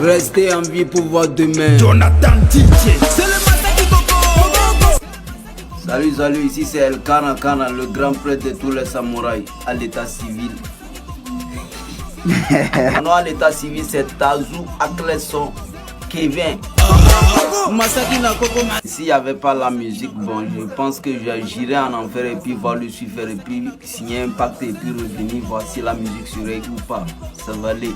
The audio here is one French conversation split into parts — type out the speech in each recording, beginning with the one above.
Restez en vie pour voir demain. Jonathan DJ. Salut, salut, ici c'est El Kana Kana, le grand prêtre de tous les samouraïs à l'état civil. Non, à l'état civil, c'est Tazou Akleson Kevin. S'il n'y avait pas la musique, bon, je pense que j'irais en enfer et puis voir le suivre et puis signer un pacte et puis revenir voir si la musique serait ou pas. Ça va aller.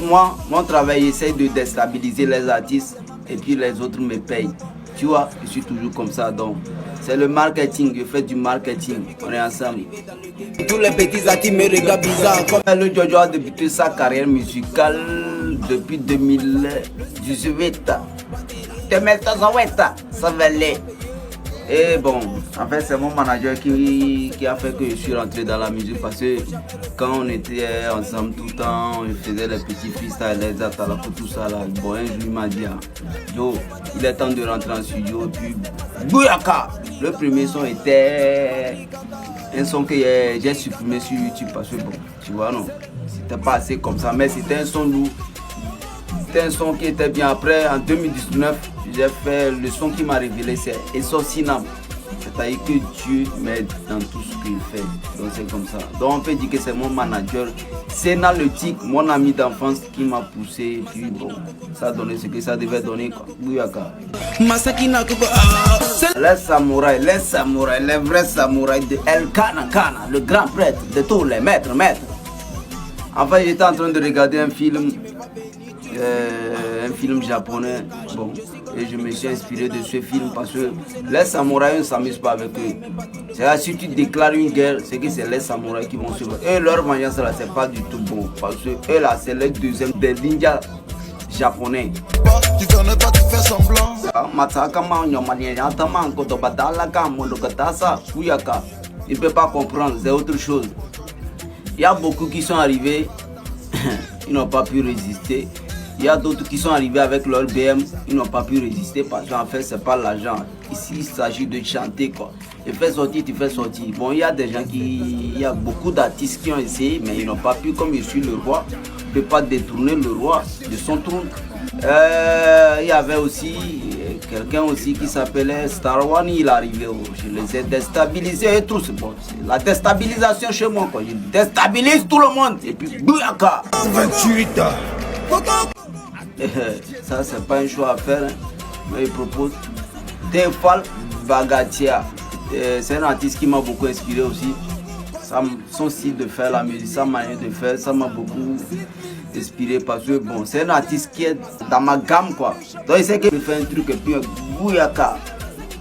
Moi, mon travail essaie de déstabiliser les artistes et puis les autres me payent. Tu vois, je suis toujours comme ça, donc c'est le marketing, je fais du marketing, on est ensemble. Tous les petits artistes me regardent bizarre. Comme le Jojo a débuté sa carrière musicale depuis 2018. Ça va aller. Et bon, en fait c'est mon manager qui a fait que je suis rentré dans la musique parce que quand on était ensemble tout le temps, on faisait les petits freestyles, les atalapos, tout ça là. Bon, un jour il m'a dit, yo, il est temps de rentrer en studio, puis bouyaka. Le premier son était un son que j'ai supprimé sur YouTube parce que bon, tu vois non, c'était pas assez comme ça, mais c'était un son lourd. C'était un son qui était bien. Après, en 2019, j'ai fait le son qui m'a révélé, c'est Essocinam. C'est-à-dire que Dieu m'aide dans tout ce qu'il fait. Donc c'est comme ça. Donc on peut dire que c'est mon manager, Sena le Tic, mon ami d'enfance qui m'a poussé. Et puis bon, ça a donné ce que ça devait donner quoi. Bouyaka. Les samouraïs, les vrais samouraïs de El Kana Kana, le grand prêtre de tous les maîtres. Enfin, j'étais en train de regarder un film japonais, bon, et je me suis inspiré de ce film parce que les samouraïs ne s'amusent pas avec eux. C'est là, si tu déclares une guerre, c'est que c'est les samouraïs qui vont se battre. Et leur vengeance là, c'est pas du tout bon parce que eux là, c'est les deuxièmes des ninjas japonais. Tu connais pas, tu fais semblant. Il ne peut pas comprendre, c'est autre chose. Il y a beaucoup qui sont arrivés, ils n'ont pas pu résister. Il y a d'autres qui sont arrivés avec leur BM, ils n'ont pas pu résister parce qu'en fait, c'est pas l'argent. Ici, il s'agit de chanter quoi. Tu fais sortir, tu fais sortir. Bon, il y a des gens il y a beaucoup d'artistes qui ont essayé, mais ils n'ont pas pu, comme je suis le roi, je ne peux pas détourner le roi de son trône. Il y avait aussi quelqu'un aussi qui s'appelait Starwani, il est arrivé, je les ai déstabilisés et tous. Bon, la déstabilisation chez moi, quoi. Je déstabilise tout le monde et puis bouyaka. 28 Ça, c'est pas un choix à faire, hein. Mais il propose Tefal Bagatia. C'est un artiste qui m'a beaucoup inspiré aussi. Son style de faire la musique, sa manière de faire, ça m'a beaucoup inspiré parce que bon, c'est un artiste qui est dans ma gamme quoi. Donc il sait qu'il peut faire un truc et puis bouyaka.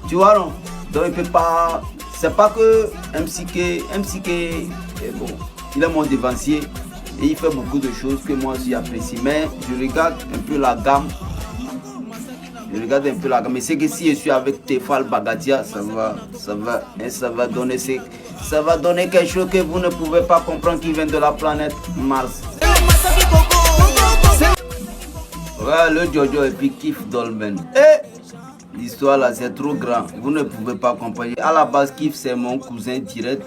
Tu vois non? Donc il peut pas. C'est pas que MCK, bon, il est mon devancier et il fait beaucoup de choses que moi aussi j'apprécie. Mais je regarde un peu la gamme. Mais c'est que si je suis avec Tefal Bagatia, ça va donner quelque chose que vous ne pouvez pas comprendre qui vient de la planète Mars. Ouais, le Jojo et puis Kif Dolmen. L'histoire là c'est trop grand, vous ne pouvez pas comprendre. À la base Kif c'est mon cousin direct,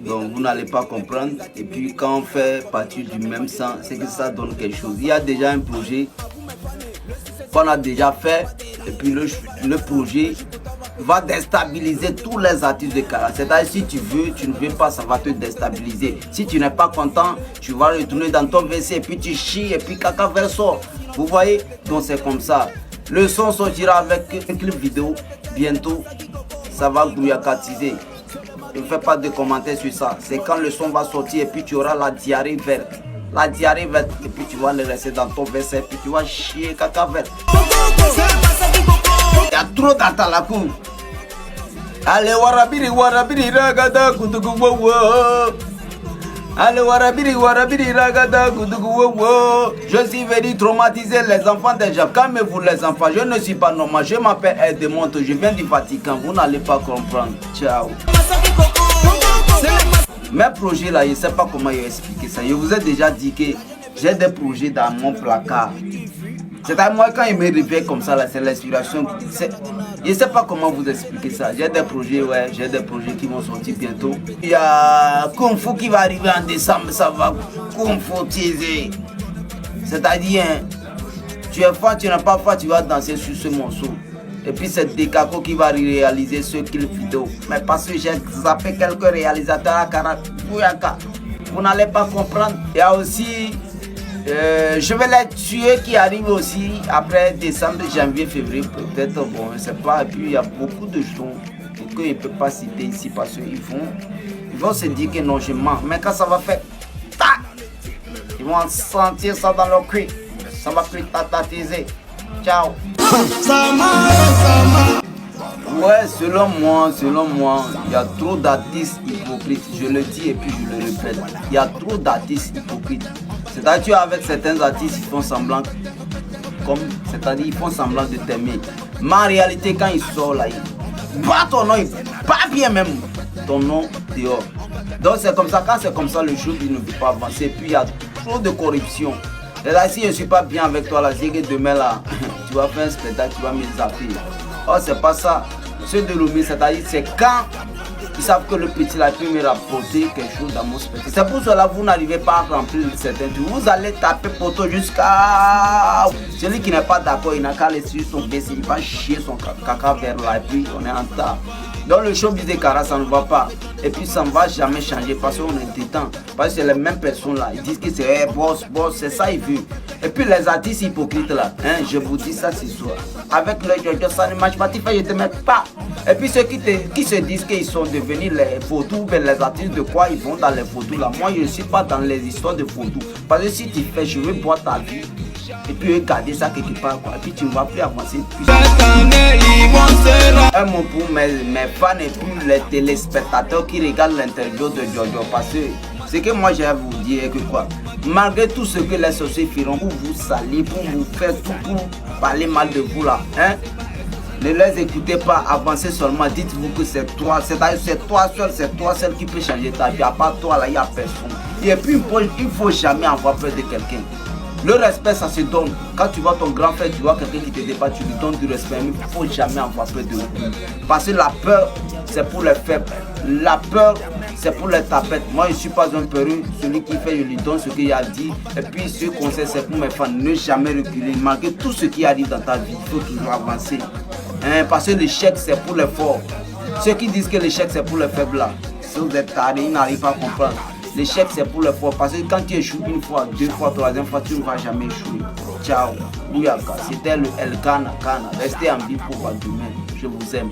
donc vous n'allez pas comprendre. Et puis quand on fait partie du même sang, c'est que ça donne quelque chose. Il y a déjà un projet qu'on a déjà fait et puis le projet va déstabiliser tous les artistes de Kara. C'est-à-dire si tu veux, tu ne veux pas, ça va te déstabiliser. Si tu n'es pas content, tu vas retourner dans ton WC et puis tu chies et puis caca verso. Vous voyez? Donc c'est comme ça. Le son sortira avec un clip vidéo bientôt. Ça va bouyakatiser. Ne fais pas de commentaires sur ça. C'est quand le son va sortir et puis tu auras la diarrhée verte. La diarrhée verte et puis tu vas le rester dans ton WC et puis tu vas chier caca vert. Il y a trop d'atalapou. Allez warabiri ragada kutugu wo. Allez warabiri ragada kutugu wo. Je suis venu traumatiser les enfants des gens. Calmez-vous les enfants, je ne suis pas normal. Je m'appelle Edmond, je viens du Vatican. Vous n'allez pas comprendre. Ciao. Mes projets là, je ne sais pas comment expliquer ça. Je vous ai déjà dit que j'ai des projets dans mon placard. C'est-à-dire moi quand il me réveille comme ça là, c'est l'inspiration. Je ne sais pas comment vous expliquer ça. J'ai des projets, ouais, j'ai des projets qui vont sortir bientôt. Il y a Kung Fu qui va arriver en décembre, ça va confortisé. C'est-à-dire, hein, tu es fort, tu n'es pas fort, tu vas danser sur ce morceau. Et puis c'est Dekako qui va réaliser ce clip vidéo. Mais parce que j'ai zappé quelques réalisateurs à Karakouyaka, vous n'allez pas comprendre. Il y a aussi, je vais les tuer qui arrivent aussi après décembre, janvier, février, peut-être, bon, je ne sais pas. Et puis il y a beaucoup de choses que je ne peux pas citer ici parce qu'ils vont se dire que non, je mens. Mais quand ça va faire, tac, ils vont sentir ça dans leur cuir. Ça va plus tatatiser. Ciao. Ouais, selon moi, il y a trop d'artistes hypocrites. Je le dis et puis je le répète. Il y a trop d'artistes hypocrites. C'est-à-dire avec certains artistes, ils font semblant c'est-à-dire ils font semblant de t'aimer. Mais en réalité, quand ils sortent là, pas ton nom, pas bien même ton nom dehors. Donc c'est comme ça, quand c'est comme ça, le show il ne peut pas avancer. Et puis il y a trop de corruption. Et là, si je ne suis pas bien avec toi, là, c'est que demain, là, tu vas faire un spectacle, tu vas me zapper. Oh, c'est pas ça. Ceux de Lomé, c'est-à-dire, c'est quand ils savent que le petit là peut me rapporter quelque chose dans mon spectacle. C'est pour cela que vous n'arrivez pas à remplir certains trucs. Vous allez taper poteau jusqu'à... Celui qui n'est pas d'accord, il n'a qu'à laisser son baisser, il va chier son caca vers là, et puis on est en retard. Donc le showbiz de Kara, ça ne va pas. Et puis ça ne va jamais changer parce qu'on est détend. Parce que c'est les mêmes personnes là. Ils disent que c'est hey, boss, c'est ça ils veulent. Et puis les artistes hypocrites là, hein, je vous dis ça ce soir. Avec le Jojo, ça ne marche pas, tu fais, je te mets pas. Et puis ceux qui se disent qu'ils sont devenus les photos, mais les artistes de quoi ils vont dans les photos là. Moi je ne suis pas dans les histoires de photos. Parce que si tu fais, je veux boire ta vie. Et puis garder ça quelque part quoi. Et puis tu ne vas plus avancer plus. Un mot pour mes fans et puis les téléspectateurs qui regardent l'interview de Jojo. Parce que ce que moi j'ai à vous dire que quoi, malgré tout ce que les sociétés feront pour vous salir, pour vous faire tout, pour parler mal de vous là, hein, ne les écoutez pas, avancez seulement, dites-vous que c'est toi, c'est-à-dire c'est toi seul qui peut changer ta vie, à part toi là, il n'y a personne. Et puis il ne faut jamais avoir peur de quelqu'un. Le respect, ça se donne. Quand tu vois ton grand frère, tu vois quelqu'un qui te débat, tu lui donnes du respect. Mais il ne faut jamais avoir peur de lui. Parce que la peur, c'est pour les faibles. La peur, c'est pour les tapettes. Moi, je ne suis pas un peureux. Celui qui fait, je lui donne ce qu'il a dit. Et puis, ce conseil, c'est pour mes fans. Ne jamais reculer. Malgré tout ce qui arrive dans ta vie, il faut toujours avancer. Hein, parce que l'échec, c'est pour les forts. Ceux qui disent que l'échec, c'est pour les faibles là, si vous êtes tardés, ils n'arrivent pas à comprendre. L'échec c'est pour le fort parce que quand tu échoues une fois, deux fois, troisième fois, tu ne vas jamais échouer. Ciao, Bouyaka, c'était le El Kana. Restez en vie pour demain. Je vous aime.